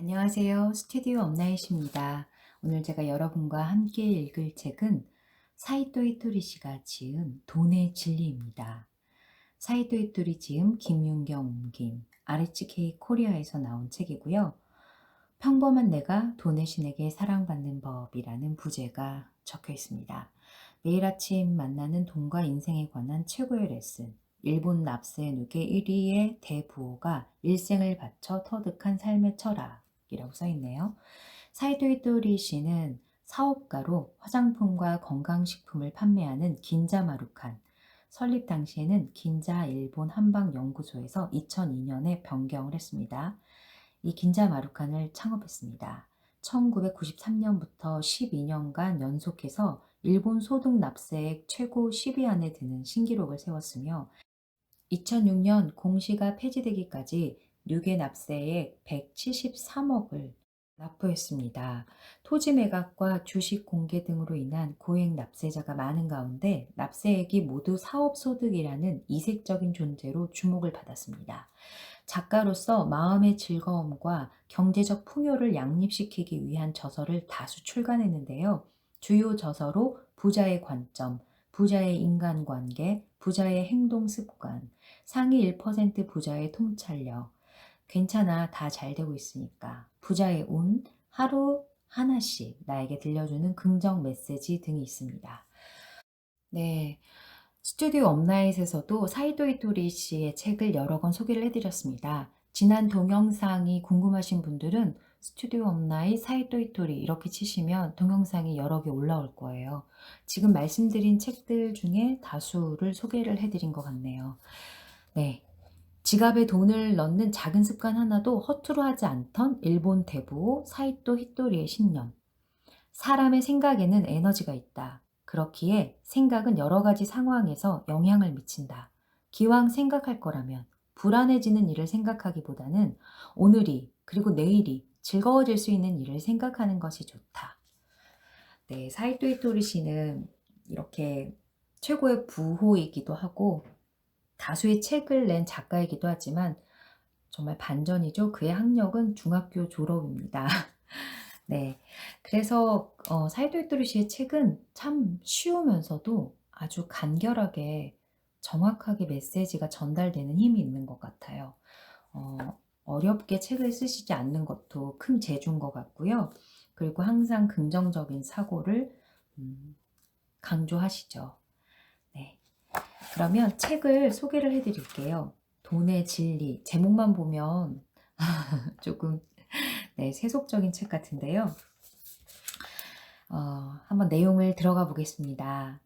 안녕하세요. 스튜디오 엄나잇입니다. 오늘 제가 여러분과 함께 읽을 책은 사이토 히토리 씨가 지은 돈의 진리입니다. 사이토 히토리 지음 김윤경 옮김 RHK 코리아에서 나온 책이고요. 평범한 내가 돈의 신에게 사랑받는 법이라는 부제가 적혀 있습니다. 매일 아침 만나는 돈과 인생에 관한 최고의 레슨. 일본 납세 누계 1위의 대부호가 일생을 바쳐 터득한 삶의 철학이라고 써 있네요. 사이토 히토리 씨는 사업가로 화장품과 건강식품을 판매하는 긴자마루칸, 설립 당시에는 긴자 일본 한방연구소에서 2002년에 변경을 했습니다. 이 긴자마루칸을 창업했습니다. 1993년부터 12년간 연속해서 일본 소득 납세액 최고 10위 안에 드는 신기록을 세웠으며 2006년 공시가 폐지되기까지 유계 납세액 173억을 납부했습니다. 토지 매각과 주식 공개 등으로 인한 고액 납세자가 많은 가운데 납세액이 모두 사업소득이라는 이색적인 존재로 주목을 받았습니다. 작가로서 마음의 즐거움과 경제적 풍요를 양립시키기 위한 저서를 다수 출간했는데요. 주요 저서로 부자의 관점, 부자의 인간관계, 부자의 행동 습관, 상위 1% 부자의 통찰력, 괜찮아, 다 잘 되고 있으니까, 부자의 운, 하루 하나씩 나에게 들려주는 긍정 메시지 등이 있습니다. 네, 스튜디오 업나잇에서도 사이토 히토리 씨의 책을 여러 권 소개를 해드렸습니다. 지난 동영상이 궁금하신 분들은 스튜디오 업나잇 사이토 히토리 이렇게 치시면 동영상이 여러 개 올라올 거예요. 지금 말씀드린 책들 중에 다수를 소개를 해드린 것 같네요. 네, 지갑에 돈을 넣는 작은 습관 하나도 허투루 하지 않던 일본 대부호 사이토 히토리의 신념. 사람의 생각에는 에너지가 있다. 그렇기에 생각은 여러 가지 상황에서 영향을 미친다. 기왕 생각할 거라면 불안해지는 일을 생각하기보다는 오늘이 그리고 내일이 즐거워질 수 있는 일을 생각하는 것이 좋다. 네, 사이토 히토리 씨는 이렇게 최고의 부호이기도 하고 다수의 책을 낸 작가이기도 하지만 정말 반전이죠. 그의 학력은 중학교 졸업입니다. 네. 그래서 사이토 히토리 씨의 책은 참 쉬우면서도 아주 간결하게 정확하게 메시지가 전달되는 힘이 있는 것 같아요. 어 어렵게 책을 쓰시지 않는 것도 큰 재주인 것 같고요. 그리고 항상 긍정적인 사고를 강조하시죠. 네. 그러면 책을 소개를 해 드릴게요. 돈의 진리. 제목만 보면 조금 네, 세속적인 책 같은데요. 한번 내용을 들어가 보겠습니다.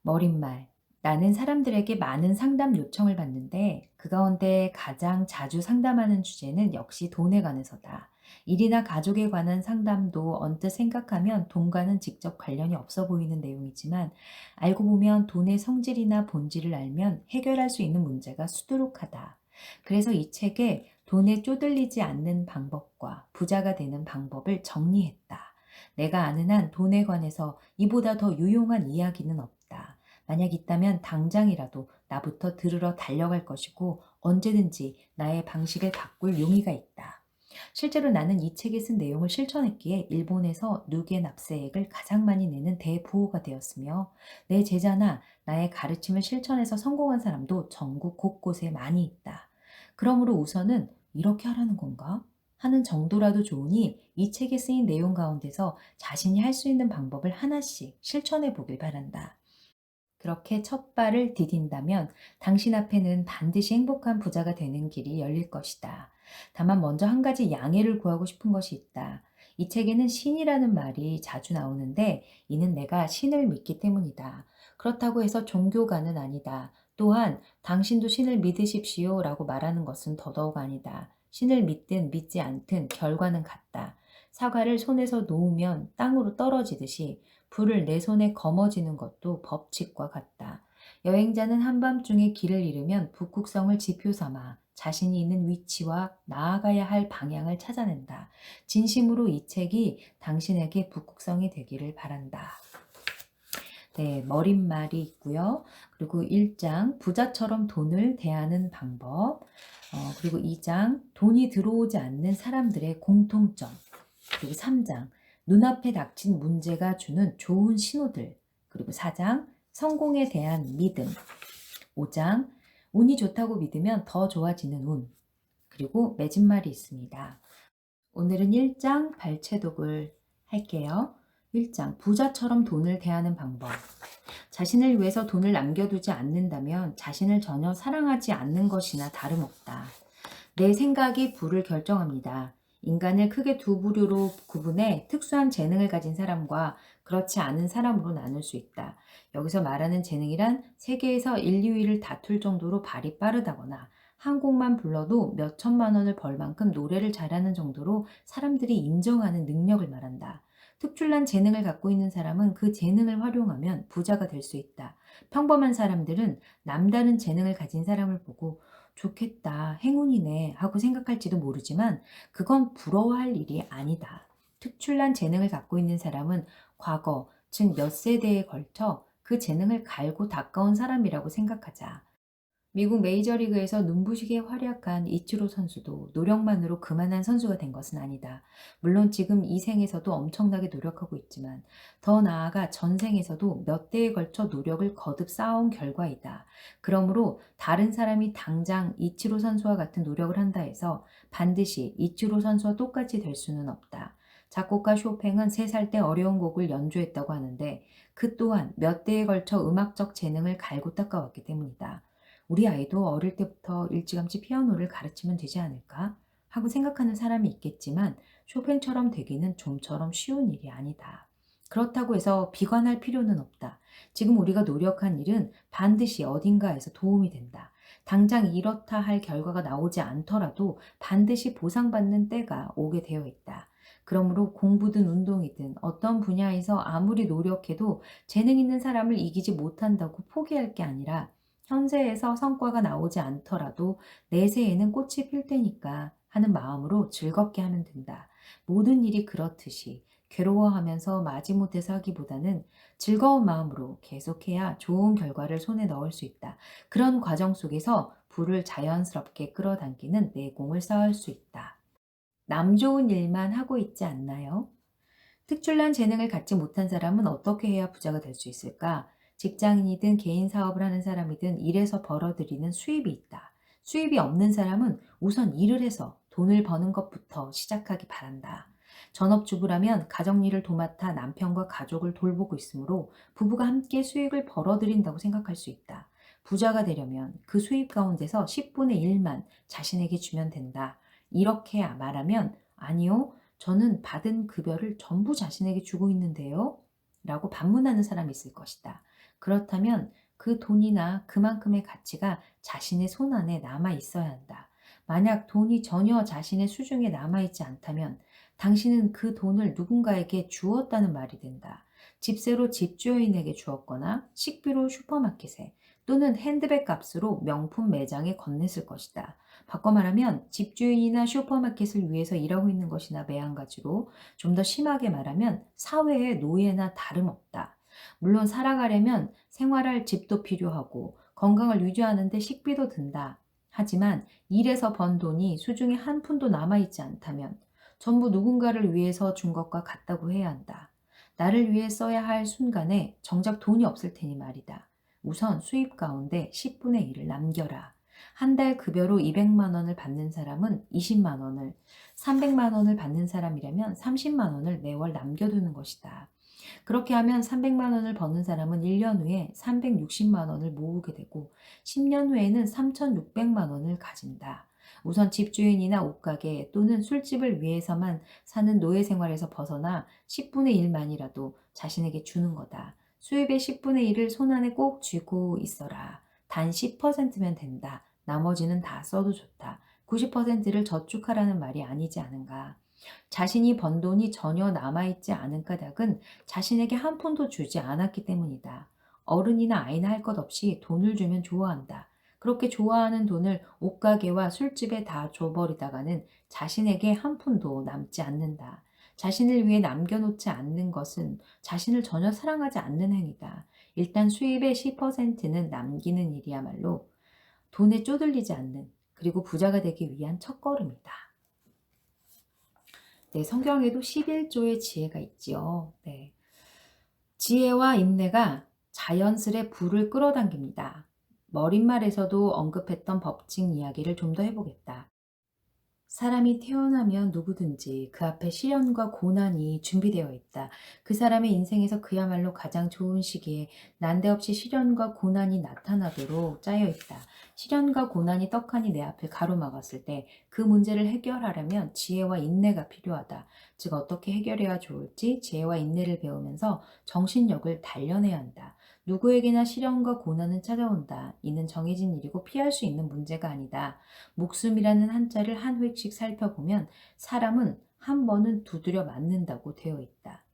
머릿말. 나는 사람들에게 많은 상담 요청을 받는데 그 가운데 가장 자주 상담하는 주제는 역시 돈에 관해서다. 일이나 가족에 관한 상담도 언뜻 생각하면 돈과는 직접 관련이 없어 보이는 내용이지만 알고 보면 돈의 성질이나 본질을 알면 해결할 수 있는 문제가 수두룩하다. 그래서 이 책에 돈에 쪼들리지 않는 방법과 부자가 되는 방법을 정리했다. 내가 아는 한 돈에 관해서 이보다 더 유용한 이야기는 없다. 만약 있다면 당장이라도 나부터 들으러 달려갈 것이고 언제든지 나의 방식을 바꿀 용의가 있다. 실제로 나는 이 책에 쓴 내용을 실천했기에 일본에서 누계 납세액을 가장 많이 내는 대부호가 되었으며 내 제자나 나의 가르침을 실천해서 성공한 사람도 전국 곳곳에 많이 있다. 그러므로 우선은 이렇게 하라는 건가? 하는 정도라도 좋으니 이 책에 쓰인 내용 가운데서 자신이 할 수 있는 방법을 하나씩 실천해 보길 바란다. 그렇게 첫 발을 디딘다면 당신 앞에는 반드시 행복한 부자가 되는 길이 열릴 것이다. 다만 먼저 한 가지 양해를 구하고 싶은 것이 있다. 이 책에는 신이라는 말이 자주 나오는데 이는 내가 신을 믿기 때문이다. 그렇다고 해서 종교가는 아니다. 또한 당신도 신을 믿으십시오 라고 말하는 것은 더더욱 아니다. 신을 믿든 믿지 않든 결과는 같다. 사과를 손에서 놓으면 땅으로 떨어지듯이 불을 내 손에 거머쥐는 것도 법칙과 같다. 여행자는 한밤중에 길을 잃으면 북극성을 지표 삼아 자신이 있는 위치와 나아가야 할 방향을 찾아낸다. 진심으로 이 책이 당신에게 북극성이 되기를 바란다. 네, 머릿말이 있고요. 그리고 1장 부자처럼 돈을 대하는 방법. 그리고 2장 돈이 들어오지 않는 사람들의 공통점. 그리고 3장 눈앞에 닥친 문제가 주는 좋은 신호들. 그리고 4장 성공에 대한 믿음. 5장 운이 좋다고 믿으면 더 좋아지는 운. 그리고 맺은말이 있습니다. 오늘은 1장 발췌독을 할게요. 1장 부자처럼 돈을 대하는 방법. 자신을 위해서 돈을 남겨두지 않는다면 자신을 전혀 사랑하지 않는 것이나 다름없다. 내 생각이 부를 결정합니다. 인간을 크게 두 부류로 구분해 특수한 재능을 가진 사람과 그렇지 않은 사람으로 나눌 수 있다. 여기서 말하는 재능이란 세계에서 1, 2위를 다툴 정도로 발이 빠르다거나 한 곡만 불러도 몇 천만 원을 벌 만큼 노래를 잘하는 정도로 사람들이 인정하는 능력을 말한다. 특출난 재능을 갖고 있는 사람은 그 재능을 활용하면 부자가 될 수 있다. 평범한 사람들은 남다른 재능을 가진 사람을 보고 좋겠다, 행운이네 하고 생각할지도 모르지만 그건 부러워할 일이 아니다. 특출난 재능을 갖고 있는 사람은 과거, 즉 몇 세대에 걸쳐 그 재능을 갈고 닦아온 사람이라고 생각하자. 미국 메이저리그에서 눈부시게 활약한 이치로 선수도 노력만으로 그만한 선수가 된 것은 아니다. 물론 지금 이 생에서도 엄청나게 노력하고 있지만 더 나아가 전생에서도 몇 대에 걸쳐 노력을 거듭 쌓아온 결과이다. 그러므로 다른 사람이 당장 이치로 선수와 같은 노력을 한다 해서 반드시 이치로 선수와 똑같이 될 수는 없다. 작곡가 쇼팽은 3살 때 어려운 곡을 연주했다고 하는데 그 또한 몇 대에 걸쳐 음악적 재능을 갈고 닦아왔기 때문이다. 우리 아이도 어릴 때부터 일찌감치 피아노를 가르치면 되지 않을까 하고 생각하는 사람이 있겠지만 쇼팽처럼 되기는 좀처럼 쉬운 일이 아니다. 그렇다고 해서 비관할 필요는 없다. 지금 우리가 노력한 일은 반드시 어딘가에서 도움이 된다. 당장 이렇다 할 결과가 나오지 않더라도 반드시 보상받는 때가 오게 되어 있다. 그러므로 공부든 운동이든 어떤 분야에서 아무리 노력해도 재능 있는 사람을 이기지 못한다고 포기할 게 아니라 현재에서 성과가 나오지 않더라도 내세에는 꽃이 필 테니까 하는 마음으로 즐겁게 하면 된다. 모든 일이 그렇듯이 괴로워하면서 마지못해서 하기보다는 즐거운 마음으로 계속해야 좋은 결과를 손에 넣을 수 있다. 그런 과정 속에서 부를 자연스럽게 끌어당기는 내공을 쌓을 수 있다. 남 좋은 일만 하고 있지 않나요? 특출난 재능을 갖지 못한 사람은 어떻게 해야 부자가 될 수 있을까? 직장인이든 개인 사업을 하는 사람이든 일에서 벌어들이는 수입이 있다. 수입이 없는 사람은 우선 일을 해서 돈을 버는 것부터 시작하기 바란다. 전업주부라면 가정일을 도맡아 남편과 가족을 돌보고 있으므로 부부가 함께 수익을 벌어들인다고 생각할 수 있다. 부자가 되려면 그 수입 가운데서 10분의 1만 자신에게 주면 된다. 이렇게 말하면 아니요. 저는 받은 급여를 전부 자신에게 주고 있는데요. 라고 반문하는 사람이 있을 것이다. 그렇다면 그 돈이나 그만큼의 가치가 자신의 손안에 남아 있어야 한다. 만약 돈이 전혀 자신의 수중에 남아있지 않다면 당신은 그 돈을 누군가에게 주었다는 말이 된다. 집세로 집주인에게 주었거나 식비로 슈퍼마켓에 또는 핸드백 값으로 명품 매장에 건넸을 것이다. 바꿔 말하면 집주인이나 슈퍼마켓을 위해서 일하고 있는 것이나 매한가지로 좀 더 심하게 말하면 사회의 노예나 다름없다. 물론 살아가려면 생활할 집도 필요하고 건강을 유지하는 데 식비도 든다. 하지만 일해서 번 돈이 수중에 한 푼도 남아있지 않다면 전부 누군가를 위해서 준 것과 같다고 해야 한다. 나를 위해 써야 할 순간에 정작 돈이 없을 테니 말이다. 우선 수입 가운데 10분의 1을 남겨라. 한 달 급여로 200만 원을 받는 사람은 20만 원을, 300만 원을 받는 사람이라면 30만 원을 매월 남겨두는 것이다. 그렇게 하면 300만 원을 버는 사람은 1년 후에 360만 원을 모으게 되고 10년 후에는 3,600만 원을 가진다. 우선 집주인이나 옷가게 또는 술집을 위해서만 사는 노예 생활에서 벗어나 10분의 1만이라도 자신에게 주는 거다. 수입의 10분의 1을 손안에 꼭 쥐고 있어라. 단 10%면 된다. 나머지는 다 써도 좋다. 90%를 저축하라는 말이 아니지 않은가. 자신이 번 돈이 전혀 남아있지 않은 까닭은 자신에게 한 푼도 주지 않았기 때문이다. 어른이나 아이나 할 것 없이 돈을 주면 좋아한다. 그렇게 좋아하는 돈을 옷가게와 술집에 다 줘버리다가는 자신에게 한 푼도 남지 않는다. 자신을 위해 남겨놓지 않는 것은 자신을 전혀 사랑하지 않는 행위다. 일단 수입의 10%는 남기는 일이야말로 돈에 쪼들리지 않는, 그리고 부자가 되기 위한 첫걸음이다. 네, 성경에도 11조의 지혜가 있지요. 네. 지혜와 인내가 자연스레 부를 끌어당깁니다. 머릿말에서도 언급했던 법칙 이야기를 좀 더 해보겠다. 사람이 태어나면 누구든지 그 앞에 시련과 고난이 준비되어 있다. 그 사람의 인생에서 그야말로 가장 좋은 시기에 난데없이 시련과 고난이 나타나도록 짜여 있다. 시련과 고난이 떡하니 내 앞을 가로막았을 때 그 문제를 해결하려면 지혜와 인내가 필요하다. 즉 어떻게 해결해야 좋을지 지혜와 인내를 배우면서 정신력을 단련해야 한다. 누구에게나 시련과 고난은 찾아온다. 이는 정해진 일이고 피할 수 있는 문제가 아니다. 목숨이라는 한자를 한 획씩 살펴보면 사람은 한 번은 두드려 맞는다고 되어 있다.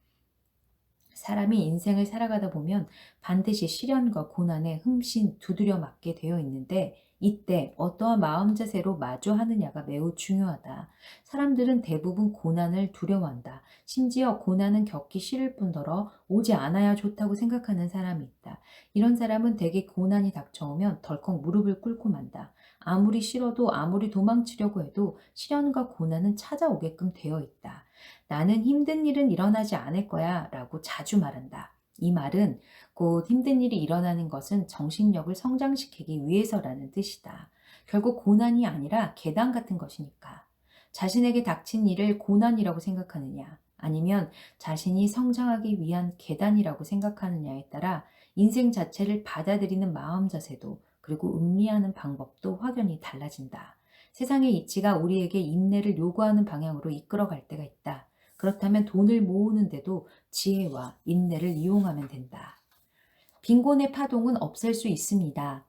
사람이 인생을 살아가다 보면 반드시 시련과 고난에 흠씬 두드려 맞게 되어 있는데 이때 어떠한 마음 자세로 마주하느냐가 매우 중요하다. 사람들은 대부분 고난을 두려워한다. 심지어 고난은 겪기 싫을 뿐더러 오지 않아야 좋다고 생각하는 사람이 있다. 이런 사람은 대개 고난이 닥쳐오면 덜컥 무릎을 꿇고 만다. 아무리 싫어도 아무리 도망치려고 해도 시련과 고난은 찾아오게끔 되어 있다. 나는 힘든 일은 일어나지 않을 거야 라고 자주 말한다. 이 말은 곧 힘든 일이 일어나는 것은 정신력을 성장시키기 위해서라는 뜻이다. 결국 고난이 아니라 계단 같은 것이니까. 자신에게 닥친 일을 고난이라고 생각하느냐, 아니면 자신이 성장하기 위한 계단이라고 생각하느냐에 따라 인생 자체를 받아들이는 마음 자세도, 그리고 음미하는 방법도 확연히 달라진다. 세상의 이치가 우리에게 인내를 요구하는 방향으로 이끌어갈 때가 있다. 그렇다면 돈을 모으는데도 지혜와 인내를 이용하면 된다. 빈곤의 파동은 없앨 수 있습니다.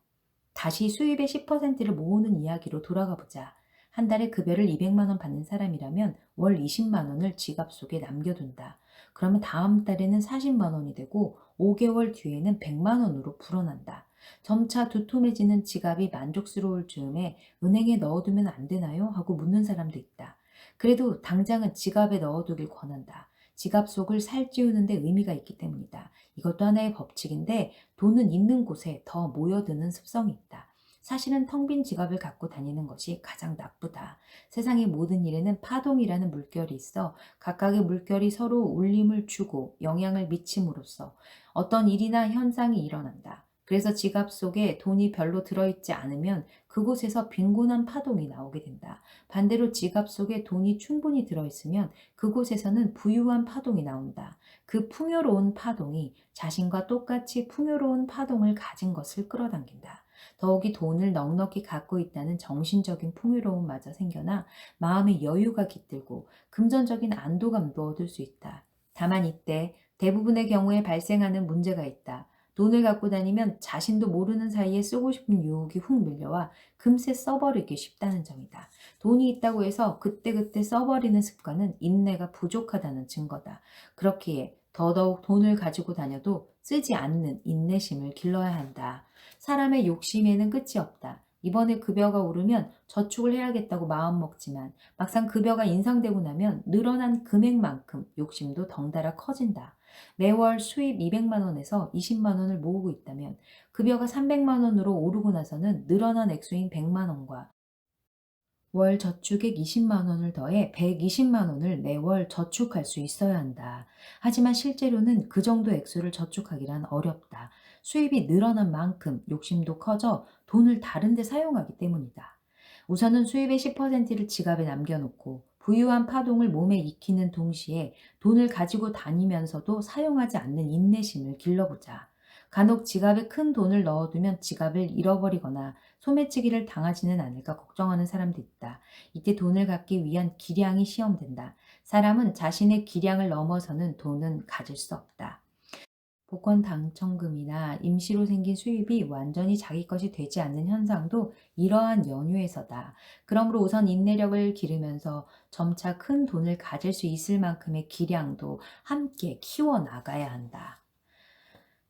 다시 수입의 10%를 모으는 이야기로 돌아가 보자. 한 달에 급여를 200만 원 받는 사람이라면 월 20만 원을 지갑 속에 남겨둔다. 그러면 다음 달에는 40만 원이 되고 5개월 뒤에는 100만 원으로 불어난다. 점차 두툼해지는 지갑이 만족스러울 즈음에 은행에 넣어두면 안 되나요? 하고 묻는 사람도 있다. 그래도 당장은 지갑에 넣어두길 권한다. 지갑 속을 살찌우는 데 의미가 있기 때문이다. 이것도 하나의 법칙인데 돈은 있는 곳에 더 모여드는 습성이 있다. 사실은 텅 빈 지갑을 갖고 다니는 것이 가장 나쁘다. 세상의 모든 일에는 파동이라는 물결이 있어 각각의 물결이 서로 울림을 주고 영향을 미침으로써 어떤 일이나 현상이 일어난다. 그래서 지갑 속에 돈이 별로 들어있지 않으면 그곳에서 빈곤한 파동이 나오게 된다. 반대로 지갑 속에 돈이 충분히 들어있으면 그곳에서는 부유한 파동이 나온다. 그 풍요로운 파동이 자신과 똑같이 풍요로운 파동을 가진 것을 끌어당긴다. 더욱이 돈을 넉넉히 갖고 있다는 정신적인 풍요로움마저 생겨나 마음의 여유가 깃들고 금전적인 안도감도 얻을 수 있다. 다만 이때 대부분의 경우에 발생하는 문제가 있다. 돈을 갖고 다니면 자신도 모르는 사이에 쓰고 싶은 유혹이 훅 밀려와 금세 써버리기 쉽다는 점이다. 돈이 있다고 해서 그때그때 써버리는 습관은 인내가 부족하다는 증거다. 그렇기에 더더욱 돈을 가지고 다녀도 쓰지 않는 인내심을 길러야 한다. 사람의 욕심에는 끝이 없다. 이번에 급여가 오르면 저축을 해야겠다고 마음먹지만 막상 급여가 인상되고 나면 늘어난 금액만큼 욕심도 덩달아 커진다. 매월 수입 200만 원에서 20만 원을 모으고 있다면 급여가 300만 원으로 오르고 나서는 늘어난 액수인 100만 원과 월 저축액 20만 원을 더해 120만 원을 매월 저축할 수 있어야 한다. 하지만 실제로는 그 정도 액수를 저축하기란 어렵다. 수입이 늘어난 만큼 욕심도 커져 돈을 다른 데 사용하기 때문이다. 우선은 수입의 10%를 지갑에 남겨놓고 부유한 파동을 몸에 익히는 동시에 돈을 가지고 다니면서도 사용하지 않는 인내심을 길러보자. 간혹 지갑에 큰 돈을 넣어두면 지갑을 잃어버리거나 소매치기를 당하지는 않을까 걱정하는 사람도 있다. 이때 돈을 갖기 위한 기량이 시험된다. 사람은 자신의 기량을 넘어서는 돈은 가질 수 없다. 복권 당첨금이나 임시로 생긴 수입이 완전히 자기 것이 되지 않는 현상도 이러한 연유에서다. 그러므로 우선 인내력을 기르면서 점차 큰 돈을 가질 수 있을 만큼의 기량도 함께 키워나가야 한다.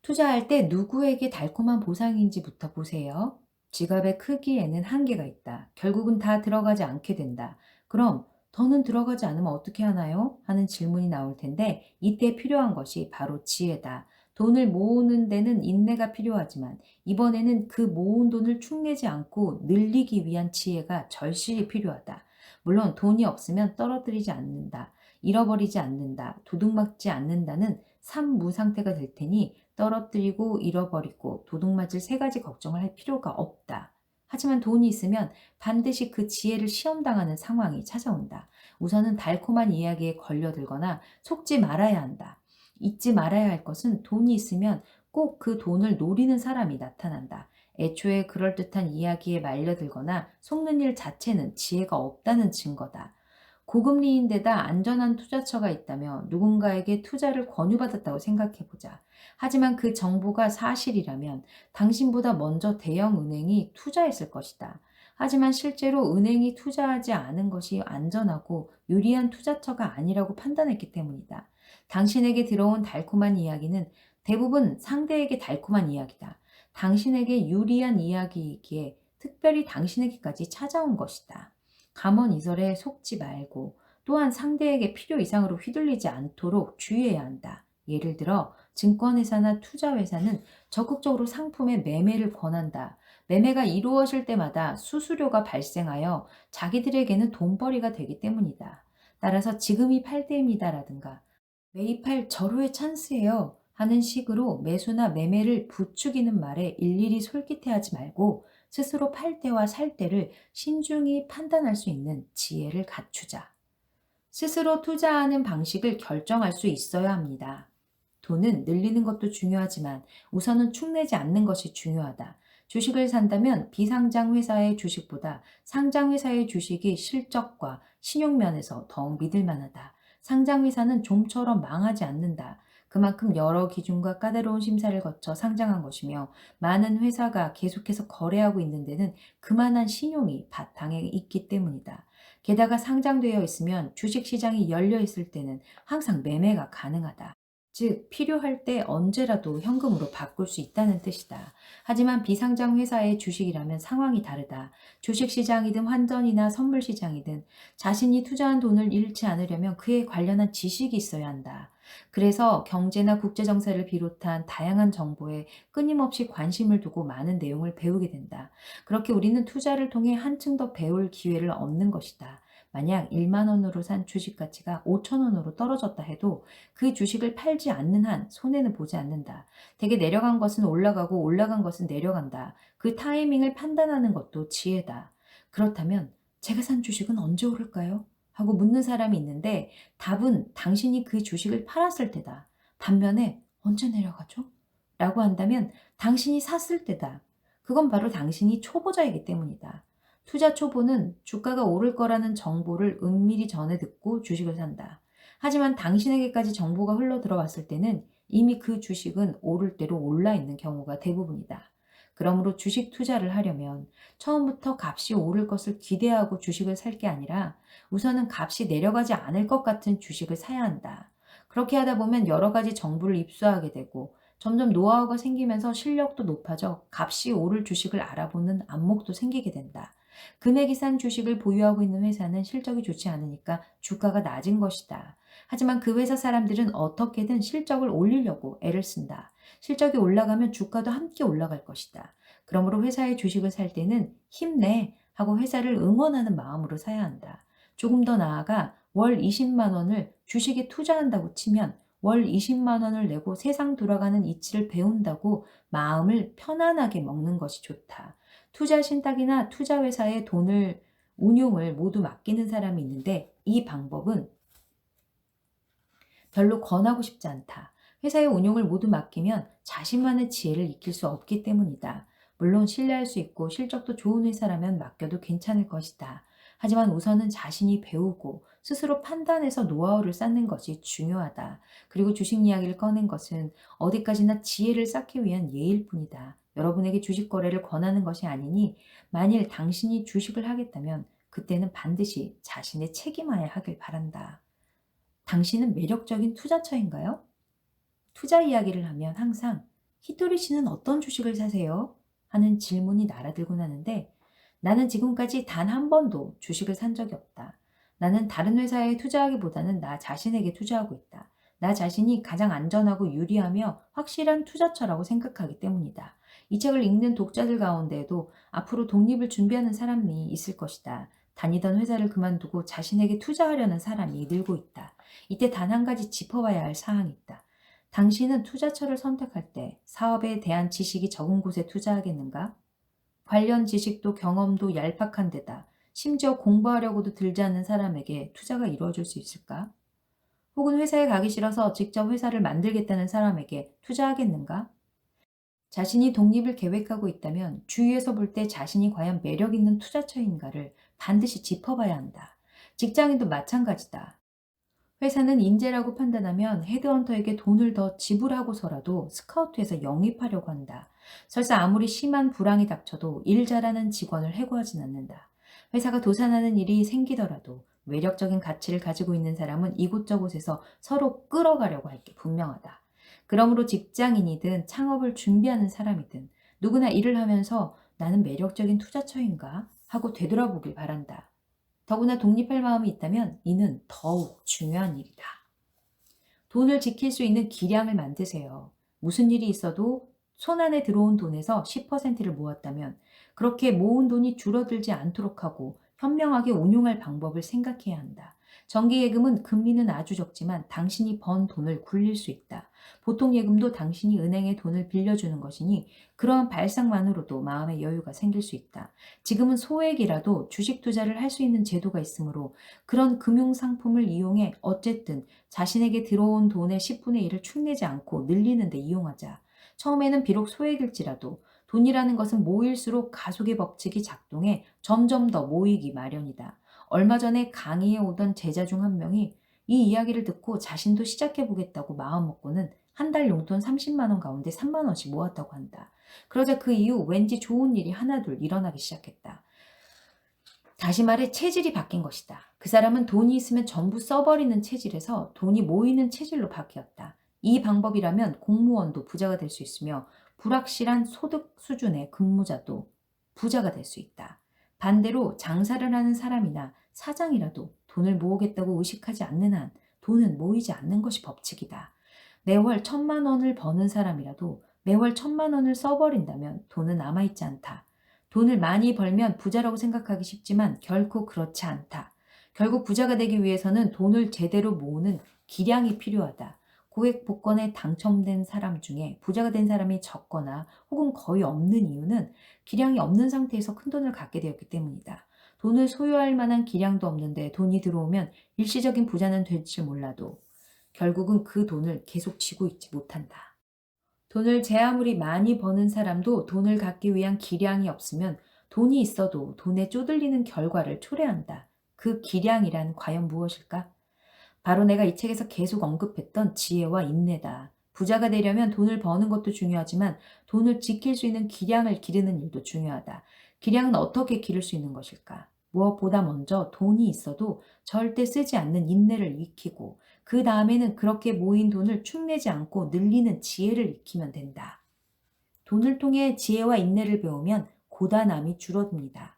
투자할 때 누구에게 달콤한 보상인지부터 보세요. 지갑의 크기에는 한계가 있다. 결국은 다 들어가지 않게 된다. 그럼 더는 들어가지 않으면 어떻게 하나요? 하는 질문이 나올 텐데 이때 필요한 것이 바로 지혜다. 돈을 모으는 데는 인내가 필요하지만 이번에는 그 모은 돈을 축내지 않고 늘리기 위한 지혜가 절실히 필요하다. 물론 돈이 없으면 떨어뜨리지 않는다. 잃어버리지 않는다. 도둑맞지 않는다는 삼무 상태가 될 테니 떨어뜨리고 잃어버리고 도둑맞을 세 가지 걱정을 할 필요가 없다. 하지만 돈이 있으면 반드시 그 지혜를 시험당하는 상황이 찾아온다. 우선은 달콤한 이야기에 걸려들거나 속지 말아야 한다. 잊지 말아야 할 것은 돈이 있으면 꼭 그 돈을 노리는 사람이 나타난다. 애초에 그럴듯한 이야기에 말려들거나 속는 일 자체는 지혜가 없다는 증거다. 고금리인데다 안전한 투자처가 있다며 누군가에게 투자를 권유받았다고 생각해보자. 하지만 그 정보가 사실이라면 당신보다 먼저 대형 은행이 투자했을 것이다. 하지만 실제로 은행이 투자하지 않은 것이 안전하고 유리한 투자처가 아니라고 판단했기 때문이다. 당신에게 들어온 달콤한 이야기는 대부분 상대에게 달콤한 이야기다. 당신에게 유리한 이야기이기에 특별히 당신에게까지 찾아온 것이다. 감언이설에 속지 말고 또한 상대에게 필요 이상으로 휘둘리지 않도록 주의해야 한다. 예를 들어 증권회사나 투자회사는 적극적으로 상품의 매매를 권한다. 매매가 이루어질 때마다 수수료가 발생하여 자기들에게는 돈벌이가 되기 때문이다. 따라서 지금이 팔 때입니다라든가 매입할 절호의 찬스예요 하는 식으로 매수나 매매를 부추기는 말에 일일이 솔깃해하지 말고 스스로 팔 때와 살 때를 신중히 판단할 수 있는 지혜를 갖추자. 스스로 투자하는 방식을 결정할 수 있어야 합니다. 돈은 늘리는 것도 중요하지만 우선은 축내지 않는 것이 중요하다. 주식을 산다면 비상장 회사의 주식보다 상장 회사의 주식이 실적과 신용면에서 더욱 믿을 만하다. 상장 회사는 좀처럼 망하지 않는다. 그만큼 여러 기준과 까다로운 심사를 거쳐 상장한 것이며 많은 회사가 계속해서 거래하고 있는 데는 그만한 신용이 바탕에 있기 때문이다. 게다가 상장되어 있으면 주식시장이 열려 있을 때는 항상 매매가 가능하다. 즉, 필요할 때 언제라도 현금으로 바꿀 수 있다는 뜻이다. 하지만 비상장 회사의 주식이라면 상황이 다르다. 주식시장이든 환전이나 선물시장이든 자신이 투자한 돈을 잃지 않으려면 그에 관련한 지식이 있어야 한다. 그래서 경제나 국제정세를 비롯한 다양한 정보에 끊임없이 관심을 두고 많은 내용을 배우게 된다. 그렇게 우리는 투자를 통해 한층 더 배울 기회를 얻는 것이다. 만약 1만 원으로 산 주식 가치가 5천 원으로 떨어졌다 해도 그 주식을 팔지 않는 한 손해는 보지 않는다. 대개 내려간 것은 올라가고 올라간 것은 내려간다. 그 타이밍을 판단하는 것도 지혜다. 그렇다면 제가 산 주식은 언제 오를까요? 하고 묻는 사람이 있는데 답은 당신이 그 주식을 팔았을 때다. 반면에 언제 내려가죠? 라고 한다면 당신이 샀을 때다. 그건 바로 당신이 초보자이기 때문이다. 투자 초보는 주가가 오를 거라는 정보를 은밀히 전해 듣고 주식을 산다. 하지만 당신에게까지 정보가 흘러 들어왔을 때는 이미 그 주식은 오를 대로 올라 있는 경우가 대부분이다. 그러므로 주식 투자를 하려면 처음부터 값이 오를 것을 기대하고 주식을 살 게 아니라 우선은 값이 내려가지 않을 것 같은 주식을 사야 한다. 그렇게 하다 보면 여러 가지 정보를 입수하게 되고 점점 노하우가 생기면서 실력도 높아져 값이 오를 주식을 알아보는 안목도 생기게 된다. 금액이 싼 주식을 보유하고 있는 회사는 실적이 좋지 않으니까 주가가 낮은 것이다. 하지만 그 회사 사람들은 어떻게든 실적을 올리려고 애를 쓴다. 실적이 올라가면 주가도 함께 올라갈 것이다. 그러므로 회사의 주식을 살 때는 힘내 하고 회사를 응원하는 마음으로 사야 한다. 조금 더 나아가 월 20만 원을 주식에 투자한다고 치면 월 20만 원을 내고 세상 돌아가는 이치를 배운다고 마음을 편안하게 먹는 것이 좋다. 투자 신탁이나 투자 회사에 돈을 운용을 모두 맡기는 사람이 있는데 이 방법은 별로 권하고 싶지 않다. 회사의 운용을 모두 맡기면 자신만의 지혜를 익힐 수 없기 때문이다. 물론 신뢰할 수 있고 실적도 좋은 회사라면 맡겨도 괜찮을 것이다. 하지만 우선은 자신이 배우고 스스로 판단해서 노하우를 쌓는 것이 중요하다. 그리고 주식 이야기를 꺼낸 것은 어디까지나 지혜를 쌓기 위한 예일 뿐이다. 여러분에게 주식 거래를 권하는 것이 아니니 만일 당신이 주식을 하겠다면 그때는 반드시 자신의 책임하에 하길 바란다. 당신은 매력적인 투자처인가요? 투자 이야기를 하면 항상 히토리 씨는 어떤 주식을 사세요? 하는 질문이 날아들곤 하는데 나는 지금까지 단 한 번도 주식을 산 적이 없다. 나는 다른 회사에 투자하기보다는 나 자신에게 투자하고 있다. 나 자신이 가장 안전하고 유리하며 확실한 투자처라고 생각하기 때문이다. 이 책을 읽는 독자들 가운데에도 앞으로 독립을 준비하는 사람이 있을 것이다. 다니던 회사를 그만두고 자신에게 투자하려는 사람이 늘고 있다. 이때 단 한 가지 짚어봐야 할 사항이 있다. 당신은 투자처를 선택할 때 사업에 대한 지식이 적은 곳에 투자하겠는가? 관련 지식도 경험도 얄팍한 데다 심지어 공부하려고도 들지 않는 사람에게 투자가 이루어질 수 있을까? 혹은 회사에 가기 싫어서 직접 회사를 만들겠다는 사람에게 투자하겠는가? 자신이 독립을 계획하고 있다면 주위에서 볼 때 자신이 과연 매력 있는 투자처인가를 반드시 짚어봐야 한다. 직장인도 마찬가지다. 회사는 인재라고 판단하면 헤드헌터에게 돈을 더 지불하고서라도 스카우트해서 영입하려고 한다. 설사 아무리 심한 불황이 닥쳐도 일 잘하는 직원을 해고하진 않는다. 회사가 도산하는 일이 생기더라도 외력적인 가치를 가지고 있는 사람은 이곳저곳에서 서로 끌어가려고 할 게 분명하다. 그러므로 직장인이든 창업을 준비하는 사람이든 누구나 일을 하면서 나는 매력적인 투자처인가 하고 되돌아보길 바란다. 더구나 독립할 마음이 있다면 이는 더욱 중요한 일이다. 돈을 지킬 수 있는 기량을 만드세요. 무슨 일이 있어도 손 안에 들어온 돈에서 10%를 모았다면 그렇게 모은 돈이 줄어들지 않도록 하고 현명하게 운용할 방법을 생각해야 한다. 정기예금은 금리는 아주 적지만 당신이 번 돈을 굴릴 수 있다. 보통 예금도 당신이 은행에 돈을 빌려주는 것이니 그러한 발상만으로도 마음의 여유가 생길 수 있다. 지금은 소액이라도 주식 투자를 할 수 있는 제도가 있으므로 그런 금융 상품을 이용해 어쨌든 자신에게 들어온 돈의 10분의 1을 축내지 않고 늘리는 데 이용하자. 처음에는 비록 소액일지라도 돈이라는 것은 모일수록 가속의 법칙이 작동해 점점 더 모이기 마련이다. 얼마 전에 강의에 오던 제자 중 한 명이 이 이야기를 듣고 자신도 시작해 보겠다고 마음먹고는 한 달 용돈 30만 원 가운데 3만 원씩 모았다고 한다. 그러자 그 이후 왠지 좋은 일이 하나둘 일어나기 시작했다. 다시 말해 체질이 바뀐 것이다. 그 사람은 돈이 있으면 전부 써버리는 체질에서 돈이 모이는 체질로 바뀌었다. 이 방법이라면 공무원도 부자가 될 수 있으며 불확실한 소득 수준의 근무자도 부자가 될 수 있다. 반대로 장사를 하는 사람이나 사장이라도 돈을 모으겠다고 의식하지 않는 한 돈은 모이지 않는 것이 법칙이다. 매월 1,000만 원을 버는 사람이라도 매월 1,000만 원을 써버린다면 돈은 남아있지 않다. 돈을 많이 벌면 부자라고 생각하기 쉽지만 결코 그렇지 않다. 결국 부자가 되기 위해서는 돈을 제대로 모으는 기량이 필요하다. 고액 복권에 당첨된 사람 중에 부자가 된 사람이 적거나 혹은 거의 없는 이유는 기량이 없는 상태에서 큰 돈을 갖게 되었기 때문이다. 돈을 소유할 만한 기량도 없는데 돈이 들어오면 일시적인 부자는 될지 몰라도 결국은 그 돈을 계속 쥐고 있지 못한다. 돈을 제 아무리 많이 버는 사람도 돈을 갖기 위한 기량이 없으면 돈이 있어도 돈에 쪼들리는 결과를 초래한다. 그 기량이란 과연 무엇일까? 바로 내가 이 책에서 계속 언급했던 지혜와 인내다. 부자가 되려면 돈을 버는 것도 중요하지만 돈을 지킬 수 있는 기량을 기르는 일도 중요하다. 기량은 어떻게 기를 수 있는 것일까? 무엇보다 먼저 돈이 있어도 절대 쓰지 않는 인내를 익히고 그 다음에는 그렇게 모인 돈을 축내지 않고 늘리는 지혜를 익히면 된다. 돈을 통해 지혜와 인내를 배우면 고단함이 줄어듭니다.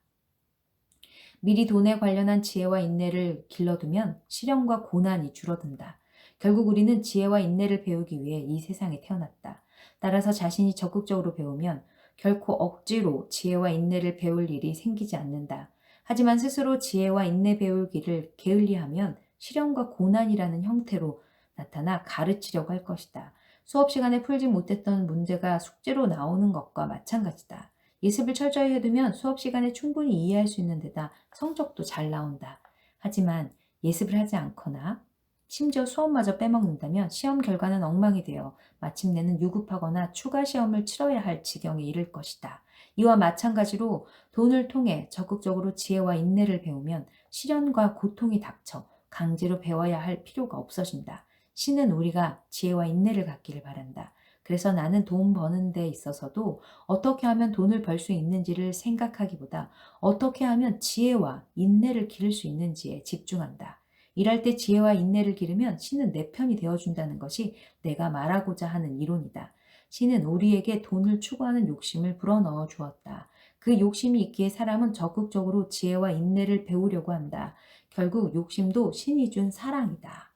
미리 돈에 관련한 지혜와 인내를 길러두면 시련과 고난이 줄어든다. 결국 우리는 지혜와 인내를 배우기 위해 이 세상에 태어났다. 따라서 자신이 적극적으로 배우면 결코 억지로 지혜와 인내를 배울 일이 생기지 않는다. 하지만 스스로 지혜와 인내 배울 길을 게을리하면 시련과 고난이라는 형태로 나타나 가르치려고 할 것이다. 수업 시간에 풀지 못했던 문제가 숙제로 나오는 것과 마찬가지다. 예습을 철저히 해두면 수업 시간에 충분히 이해할 수 있는 데다 성적도 잘 나온다. 하지만 예습을 하지 않거나 심지어 수업마저 빼먹는다면 시험 결과는 엉망이 되어 마침내는 유급하거나 추가 시험을 치러야 할 지경에 이를 것이다. 이와 마찬가지로 돈을 통해 적극적으로 지혜와 인내를 배우면 시련과 고통이 닥쳐 강제로 배워야 할 필요가 없어진다. 신은 우리가 지혜와 인내를 갖기를 바란다. 그래서 나는 돈 버는 데 있어서도 어떻게 하면 돈을 벌 수 있는지를 생각하기보다 어떻게 하면 지혜와 인내를 기를 수 있는지에 집중한다. 일할 때 지혜와 인내를 기르면 신은 내 편이 되어준다는 것이 내가 말하고자 하는 이론이다. 신은 우리에게 돈을 추구하는 욕심을 불어넣어 주었다. 그 욕심이 있기에 사람은 적극적으로 지혜와 인내를 배우려고 한다. 결국 욕심도 신이 준 사랑이다.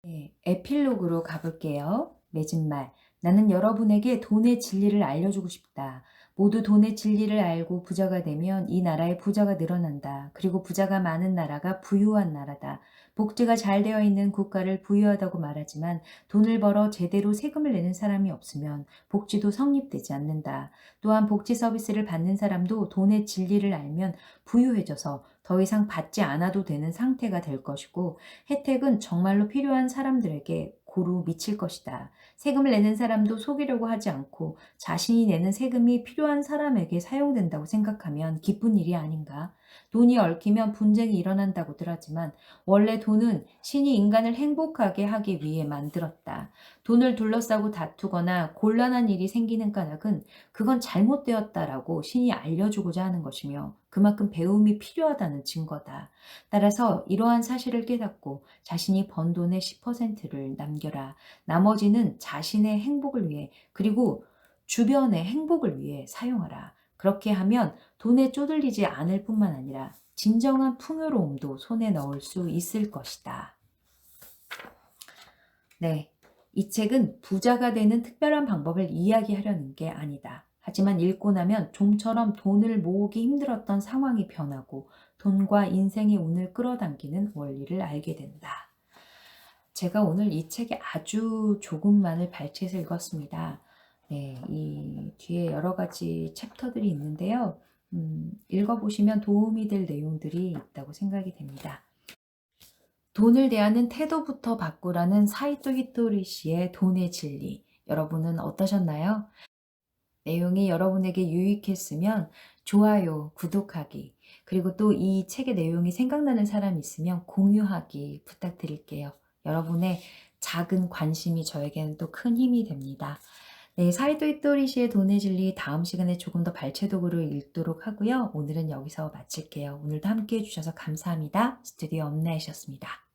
네, 에필로그로 가볼게요. 맺은 말. 나는 여러분에게 돈의 진리를 알려주고 싶다. 모두 돈의 진리를 알고 부자가 되면 이 나라의 부자가 늘어난다. 그리고 부자가 많은 나라가 부유한 나라다. 복지가 잘 되어 있는 국가를 부유하다고 말하지만 돈을 벌어 제대로 세금을 내는 사람이 없으면 복지도 성립되지 않는다. 또한 복지 서비스를 받는 사람도 돈의 진리를 알면 부유해져서 더 이상 받지 않아도 되는 상태가 될 것이고 혜택은 정말로 필요한 사람들에게 고루 미칠 것이다. 세금을 내는 사람도 속이려고 하지 않고 자신이 내는 세금이 필요한 사람에게 사용된다고 생각하면 기쁜 일이 아닌가? 돈이 얽히면 분쟁이 일어난다고들 하지만 원래 돈은 신이 인간을 행복하게 하기 위해 만들었다. 돈을 둘러싸고 다투거나 곤란한 일이 생기는 까닭은 그건 잘못되었다라고 신이 알려주고자 하는 것이며 그만큼 배움이 필요하다는 증거다. 따라서 이러한 사실을 깨닫고 자신이 번 돈의 10%를 남겨라. 나머지는 자신의 행복을 위해 그리고 주변의 행복을 위해 사용하라. 그렇게 하면 돈에 쪼들리지 않을 뿐만 아니라 진정한 풍요로움도 손에 넣을 수 있을 것이다. 네, 이 책은 부자가 되는 특별한 방법을 이야기하려는 게 아니다. 하지만 읽고 나면 좀처럼 돈을 모으기 힘들었던 상황이 변하고 돈과 인생의 운을 끌어당기는 원리를 알게 된다. 제가 오늘 이 책에 아주 조금만을 발췌해서 읽었습니다. 네, 이 뒤에 여러 가지 챕터들이 있는데요. 읽어보시면 도움이 될 내용들이 있다고 생각이 됩니다. 돈을 대하는 태도부터 바꾸라는 사이토 히토리 씨의 돈의 진리. 여러분은 어떠셨나요? 내용이 여러분에게 유익했으면 좋아요, 구독하기, 그리고 또 이 책의 내용이 생각나는 사람이 있으면 공유하기 부탁드릴게요. 여러분의 작은 관심이 저에게는 또 큰 힘이 됩니다. 네, 사이토 히토리 씨의 돈의 진리 다음 시간에 조금 더 발췌도구를 읽도록 하고요. 오늘은 여기서 마칠게요. 오늘도 함께 해주셔서 감사합니다. 스튜디오 엄나이셨습니다.